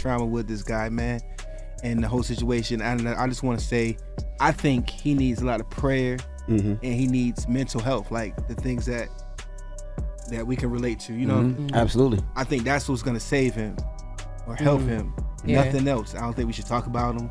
trauma with this guy, man, and the whole situation. And I just want to say, I think he needs a lot of prayer, and he needs mental health, like the things that we can relate to, you know? Absolutely. I think that's what's gonna save him or help him. Nothing else. I don't think we should talk about him.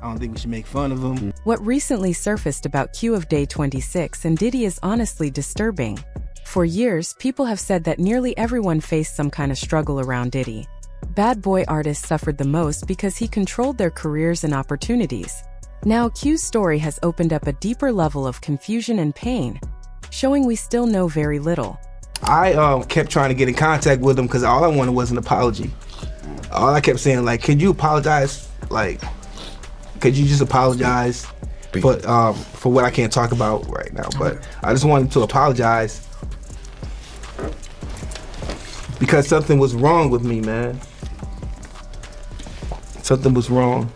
I don't think we should make fun of him. What recently surfaced about Q of Day26 and Diddy is honestly disturbing. For years, people have said that nearly everyone faced some kind of struggle around Diddy. Bad boy artists suffered the most because he controlled their careers and opportunities. Now, Q's story has opened up a deeper level of confusion and pain, showing we still know very little. I kept trying to get in contact with him because all I wanted was an apology. All I kept saying, like, could you apologize? Like, could you just apologize for what I can't talk about right now? But I just wanted to apologize because something was wrong with me, man. Something was wrong.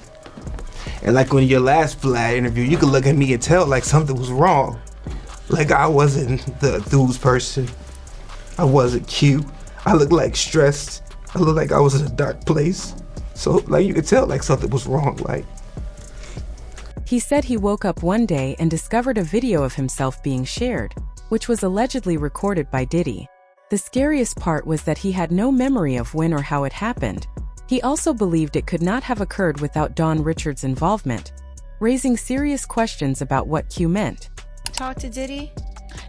And like when your last Vlad interview, you could look at me and tell like something was wrong. Like I wasn't the enthused person. I wasn't cute. I looked like stressed. I looked like I was in a dark place. So like you could tell like something was wrong. Like he said he woke up one day and discovered a video of himself being shared, which was allegedly recorded by Diddy. The scariest part was that he had no memory of when or how it happened. He also believed it could not have occurred without Don Richards' involvement, raising serious questions about what Q meant. Talk to Diddy?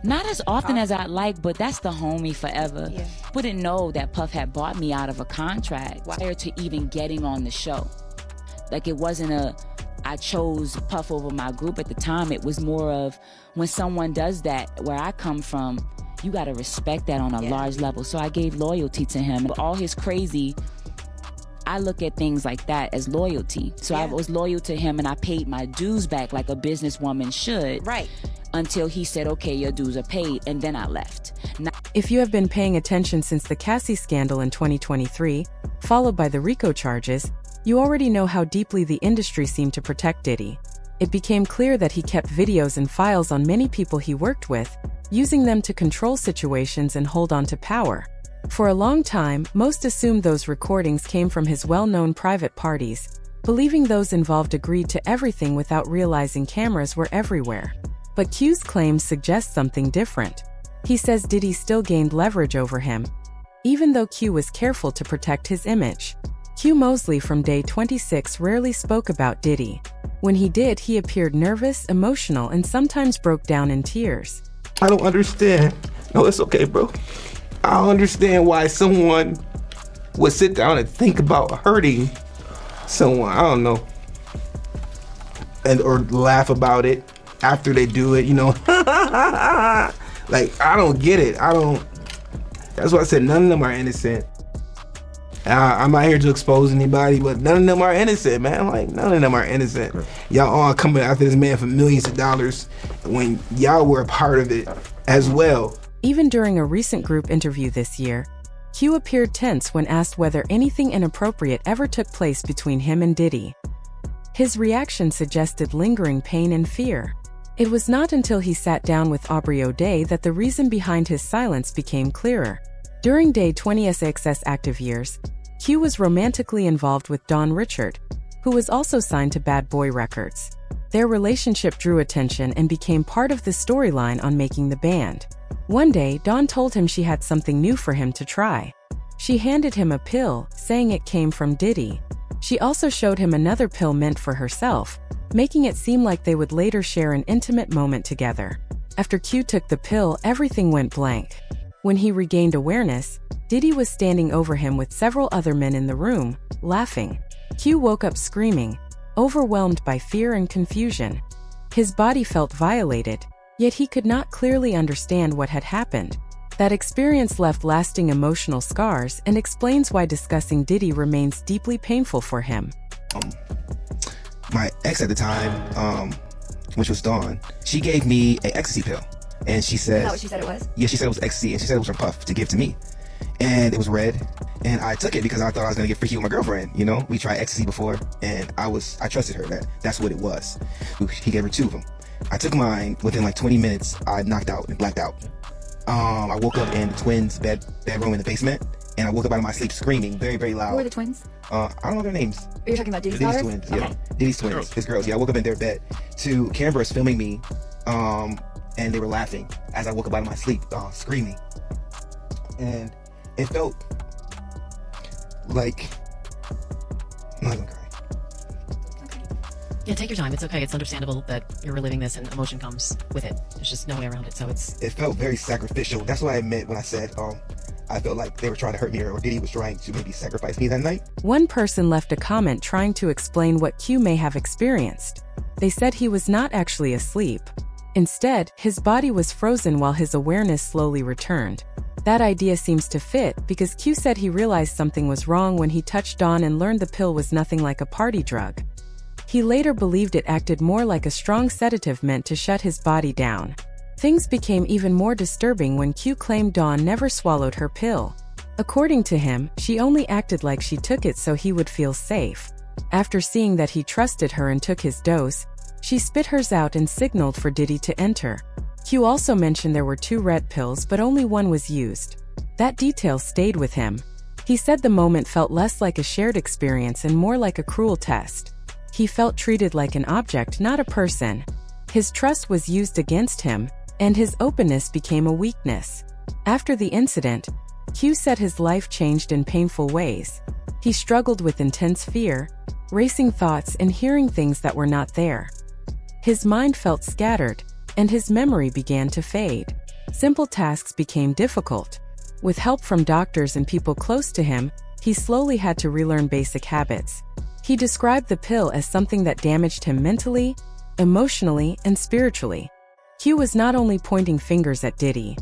Not as often as I'd like, but that's the homie forever. Yeah. Wouldn't know that Puff had bought me out of a contract prior to even getting on the show. Like it wasn't I chose Puff over my group at the time. It was more of when someone does that, where I come from, you gotta respect that on a large level. So I gave loyalty to him. All his crazy, I look at things like that as loyalty. So I was loyal to him and I paid my dues back like a businesswoman should. Right. Until he said, okay, your dues are paid, and then I left. If you have been paying attention since the Cassie scandal in 2023, followed by the RICO charges, you already know how deeply the industry seemed to protect Diddy. It became clear that he kept videos and files on many people he worked with, using them to control situations and hold on to power. For a long time, most assumed those recordings came from his well-known private parties, believing those involved agreed to everything without realizing cameras were everywhere. But Q's claims suggest something different. He says Diddy still gained leverage over him, even though Q was careful to protect his image. Q Mosley from Day26 rarely spoke about Diddy. When he did, he appeared nervous, emotional, and sometimes broke down in tears. I don't understand. No, it's okay, bro. I don't understand why someone would sit down and think about hurting someone. I don't know. Or laugh about it after they do it, you know. Like, I don't get it. That's why I said none of them are innocent. I'm not here to expose anybody, but none of them are innocent, man. Like, none of them are innocent. Y'all all coming after this man for millions of dollars when y'all were a part of it as well. Even during a recent group interview this year, Q appeared tense when asked whether anything inappropriate ever took place between him and Diddy. His reaction suggested lingering pain and fear. It was not until he sat down with Aubrey O'Day that the reason behind his silence became clearer. During Day26's active years, Q was romantically involved with Don Richard, who was also signed to Bad Boy Records. Their relationship drew attention and became part of the storyline on Making the Band. One day, Don told him she had something new for him to try. She handed him a pill, saying it came from Diddy. She also showed him another pill meant for herself, making it seem like they would later share an intimate moment together. After Q took the pill, everything went blank. When he regained awareness, Diddy was standing over him with several other men in the room, laughing. Q woke up screaming, overwhelmed by fear and confusion. His body felt violated, yet he could not clearly understand what had happened. That experience left lasting emotional scars and explains why discussing Diddy remains deeply painful for him. My ex at the time, which was Dawn, she gave me an ecstasy pill. And she said... Is that what she said it was? Yeah, she said it was ecstasy, and she said it was from Puff to give to me. And it was red, and I took it because I thought I was gonna get freaky with my girlfriend, you know? We tried ecstasy before, and I trusted her that's what it was. He gave her 2 of them. I took mine, within like 20 minutes, I knocked out and blacked out. I woke up in the twins' bedroom in the basement, and I woke up out of my sleep screaming very, very loud. Who are the twins? I don't know their names. You're talking about Diddy's Diddy's daughters? twins, yeah. Diddy's twins, his girls. Yeah, I woke up in their bed to cameras filming me, and they were laughing as I woke up out of my sleep, screaming. And it felt like, I'm not gonna cry. Yeah, take your time. It's okay. It's understandable that you're reliving this and emotion comes with it. There's just no way around it. So It felt very sacrificial. That's what I meant when I said, I felt like they were trying to hurt me, or Diddy was trying to maybe sacrifice me that night. One person left a comment trying to explain what Q may have experienced. They said he was not actually asleep. Instead, his body was frozen while his awareness slowly returned. That idea seems to fit because Q said he realized something was wrong when he touched Dawn and learned the pill was nothing like a party drug. He later believed it acted more like a strong sedative meant to shut his body down. Things became even more disturbing when Q claimed Dawn never swallowed her pill. According to him, she only acted like she took it so he would feel safe. After seeing that he trusted her and took his dose, she spit hers out and signaled for Diddy to enter. Q also mentioned there were 2 red pills but only one was used. That detail stayed with him. He said the moment felt less like a shared experience and more like a cruel test. He felt treated like an object, not a person. His trust was used against him, and his openness became a weakness. After the incident, Q said his life changed in painful ways. He struggled with intense fear, racing thoughts and hearing things that were not there. His mind felt scattered, and his memory began to fade. Simple tasks became difficult. With help from doctors and people close to him, he slowly had to relearn basic habits. He described the pill as something that damaged him mentally, emotionally, and spiritually. Q was not only pointing fingers at Diddy.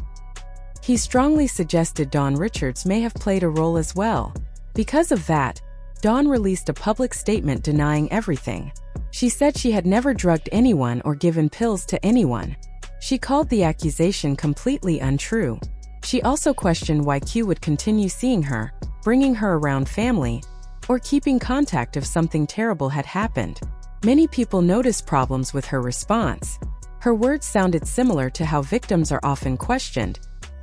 He strongly suggested Dawn Richards may have played a role as well. Because of that, Dawn released a public statement denying everything. She said she had never drugged anyone or given pills to anyone. She called the accusation completely untrue. She also questioned why Q would continue seeing her, bringing her around family, or keeping contact if something terrible had happened. Many people noticed problems with her response. Her words sounded similar to how victims are often questioned,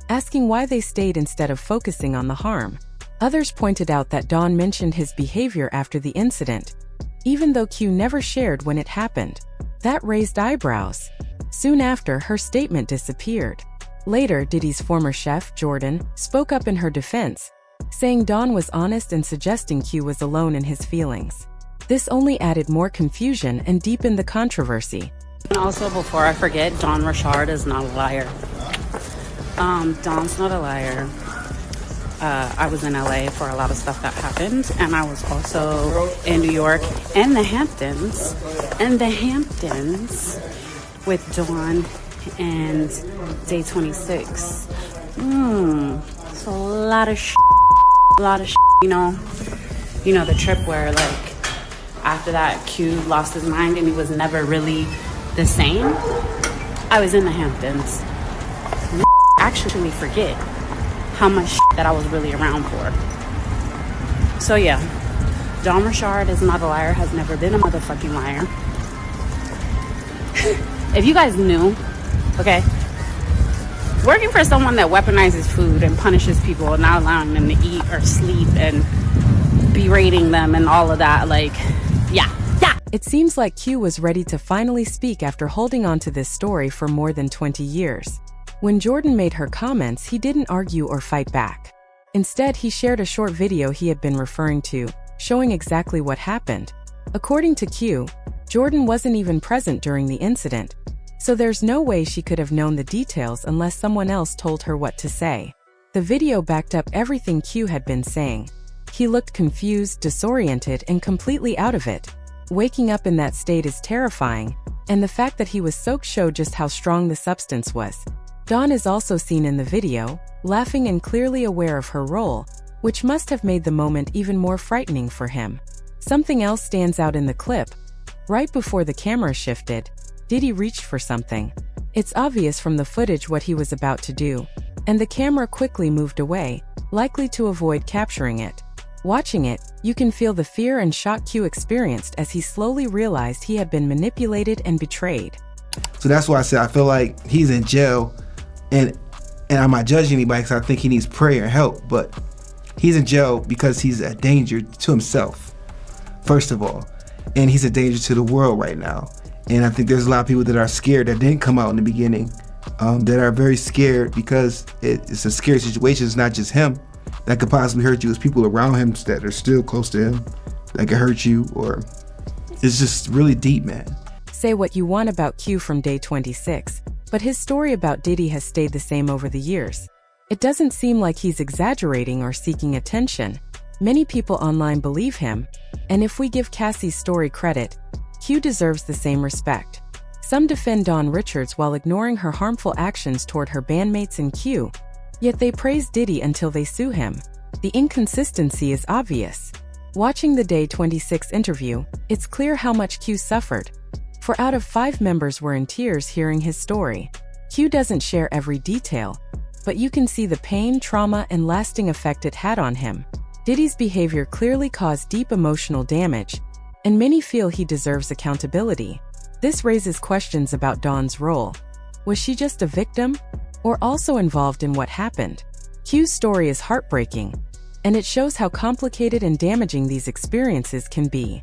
asking why they stayed instead of focusing on the harm. Others pointed out that Dawn mentioned his behavior after the incident, even though Q never shared when it happened. That raised eyebrows. Soon after, her statement disappeared. Later, Diddy's former chef, Jordan, spoke up in her defense, saying Dawn was honest and suggesting Q was alone in his feelings. This only added more confusion and deepened the controversy. And also, before I forget, Dawn Richard is not a liar. Dawn's not a liar. I was in LA for a lot of stuff that happened, and I was also in New York and the Hamptons. With Dawn and Day26. It's a lot of you know, the trip where like after that Q lost his mind and he was never really the same. I was in the Hamptons. Actually forget how much that I was really around for. So yeah, Dawn Richard is not a liar, has never been a motherfucking liar. If you guys knew, okay, working for someone that weaponizes food and punishes people and not allowing them to eat or sleep and berating them and all of that, like, yeah. It seems like Q was ready to finally speak after holding on to this story for more than 20 years. When Jordan made her comments, he didn't argue or fight back. Instead, he shared a short video he had been referring to, showing exactly what happened. According to Q, Jordan wasn't even present during the incident, so there's no way she could have known the details unless someone else told her what to say. The video backed up everything Q had been saying. He looked confused, disoriented, and completely out of it. Waking up in that state is terrifying, and the fact that he was soaked showed just how strong the substance was. Dawn is also seen in the video, laughing and clearly aware of her role, which must have made the moment even more frightening for him. Something else stands out in the clip. Right before the camera shifted, Diddy reached for something. It's obvious from the footage what he was about to do, and the camera quickly moved away, likely to avoid capturing it. Watching it, you can feel the fear and shock Q experienced as he slowly realized he had been manipulated and betrayed. So that's why I said I feel like he's in jail, and I'm not judging anybody because I think he needs prayer and help, but He's in jail because he's a danger to himself, first of all. And he's a danger to the world right now. And I think there's a lot of people that are scared that didn't come out in the beginning, that are very scared because it's a scary situation. It's not just him that could possibly hurt you. It's people around him that are still close to him that could hurt you, or it's just really deep, man. Say what you want about Q from day 26, but his story about Diddy has stayed the same over the years. It doesn't seem like he's exaggerating or seeking attention. Many people online believe him, and if we give Cassie's story credit, Q deserves the same respect. Some defend Dawn Richards while ignoring her harmful actions toward her bandmates and Q, yet they praise Diddy until they sue him. The inconsistency is obvious. Watching the Day 26 interview, it's clear how much Q suffered. 4 out of 5 members were in tears hearing his story. Q doesn't share every detail, but you can see the pain, trauma, and lasting effect it had on him. Diddy's behavior clearly caused deep emotional damage, and many feel he deserves accountability. This raises questions about Dawn's role. Was she just a victim, or also involved in what happened? Q's story is heartbreaking, and it shows how complicated and damaging these experiences can be.